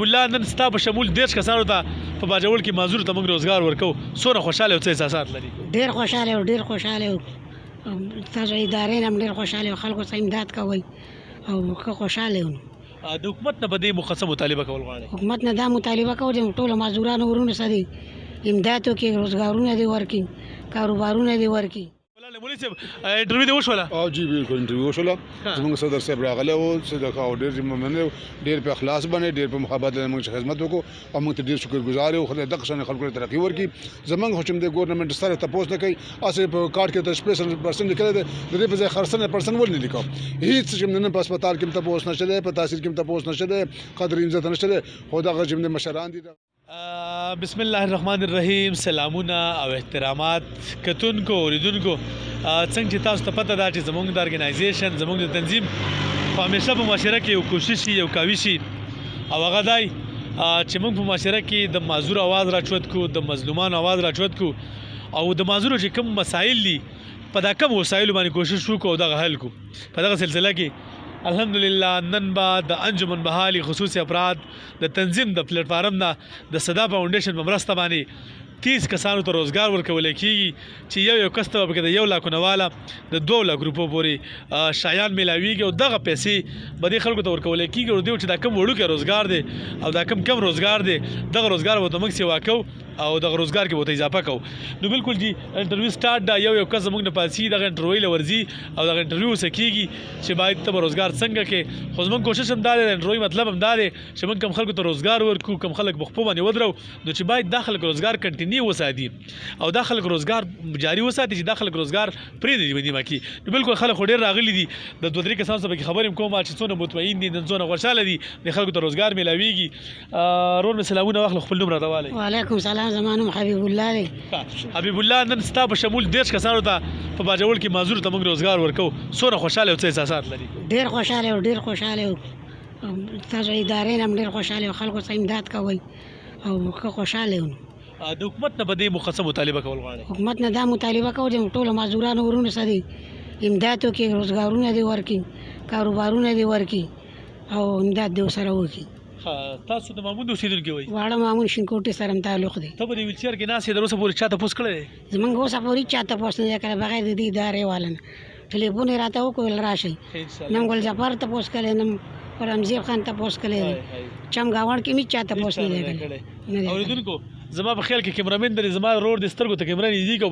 الله نن ستا په شمول 10 کسانو ته په باجوړ کې معذور ته موږ روزګار ورکو سونه خوشاله او څه احساسات لري ډیر خوشاله او تاسو ادارې هم ډیر خوشاله او خلکو ته امداد کوي او خوشاله یو د حکومت نه بده مخصص مطالبه کول غواړي حکومت نه دا مطالبه کوي چې ټول مزدورانو ورونه سدي امدادو کې روزګارونه دي ورکي کاروبارونه دي ورکي مولوی صاحب انټرویو دی وشوله او جی بالکل انټرویو وشوله زموږ صدر صاحب راغله او صدقه او ډیر مننه ډیر په اخلاص باندې ډیر په محبت باندې موږ خدمت وکړو او موږ ته ډیر شکرګزار یو خدای دغه شان خلکو ته ترقی ورکړي زموږ حکم د ګورنمنت سره تاسو نه کوي اسه په کارت کې د سپیشل پرسن لیکل دي د دې په ځای خرڅنه پرسن ول نه لیکو هیڅ چې نن په هسپتال کې تاسو نشته په تحصیل کې تاسو نشته قدر عزت نشته خدا غږ د مشران دي بسم الله الرحمن الرحیم سلامونه او احترامات کتونکو اوریدونکو څنګه چې تاسو ته پته ده چې زموږ د ارګنایزیشن زموږ د تنظیم همیشه په معاشره کې یو کوشش یو کاوش او هغه دی چې موږ په معاشره کې د معذور आवाज راچوت کو د مظلومان आवाज راچوت کو او د معذور چې کوم مسائل دي په دا کوم وسایل باندې کوشش وکړو او دغه حل کو په دغه سلسله کې الحمدلله نن با د انجمن بحالي خصوصي افراد د تنظیم د پلیټ فارم نه د صدا فاونډیشن په مرسته باندې 30 کسانو ته روزګار ورکول کیږي چې یو کس ته به د 1 لک نواله د 2 لک روپو پورې شایان ملاویږي او دغه پیسې به د خلکو ته ورکول کیږي او دوی چې دا کم وړو کې روزګار دی او دا کم روزګار دی دغه روزګار به موږ سیوا کوو او دغه روزګار کې به اضافه کوو نو بالکل جی انټرویو سٹارټ دا یو کس موږ نه پاسي دغه انټرویو لورځي او دغه انټرویو سکیږي چې باید ته روزګار څنګه کې خو موږ کوشش هم دا دی انټرویو مطلب هم دا دی چې موږ کم خلکو ته روزګار ورکو کم خلک بخپو باندې ودرو نو چې باید داخل روزګار کنټینیو وساتي او داخل روزګار جاری وساتي چې داخل روزګار پرې دی باندې مکی نو بالکل خلک ډیر راغلي دي د دوه درې کسانو سره خبرې کوم چې څونه مطمئن دي څونه خوشاله دي د خلکو ته روزګار ملاويږي رون سلامونه واخل خپل نوم راټواله وعلیکم سلام زمانو حبیب الله دی حبیب الله نن ستا په شمول 10 کسانو ته په باجوړ کې معذور ته موږ روزګار ورکو سونه خوشاله او څه احساسات لري ډیر خوشاله او تاسو ادارې هم ډیر خوشاله خلکو ته امداد کوي او خوشاله یو د حکومت نه بده مخصص مطالبه کول غواړي حکومت نه دا مطالبه کوي چې ټول مزدورانو ورونه سدي امدادو کې روزګارونه دي ورکي کاروبارونه دي ورکي او امداد دي سره وکي تاسو د مامون اوسیدونکي وای واړه مامون شینکوټي سره تعلق دي ته په ویلچر کې ناسې دروسه پوری چاته پوس کړی زمونږ اوسه پوری چاته پوس نه کړی بغیر د دې ادارې والنه ټلیفون راته وکول راشي نم ګل جعفر ته پوس کړي نم رمزی خان ته پوس کړي چم گاوړ کې می چاته پوس نه کړي اوریدونکو زما په خیال کې کیمرامین د زما روډ د سترګو ته کیمرا نږدې کو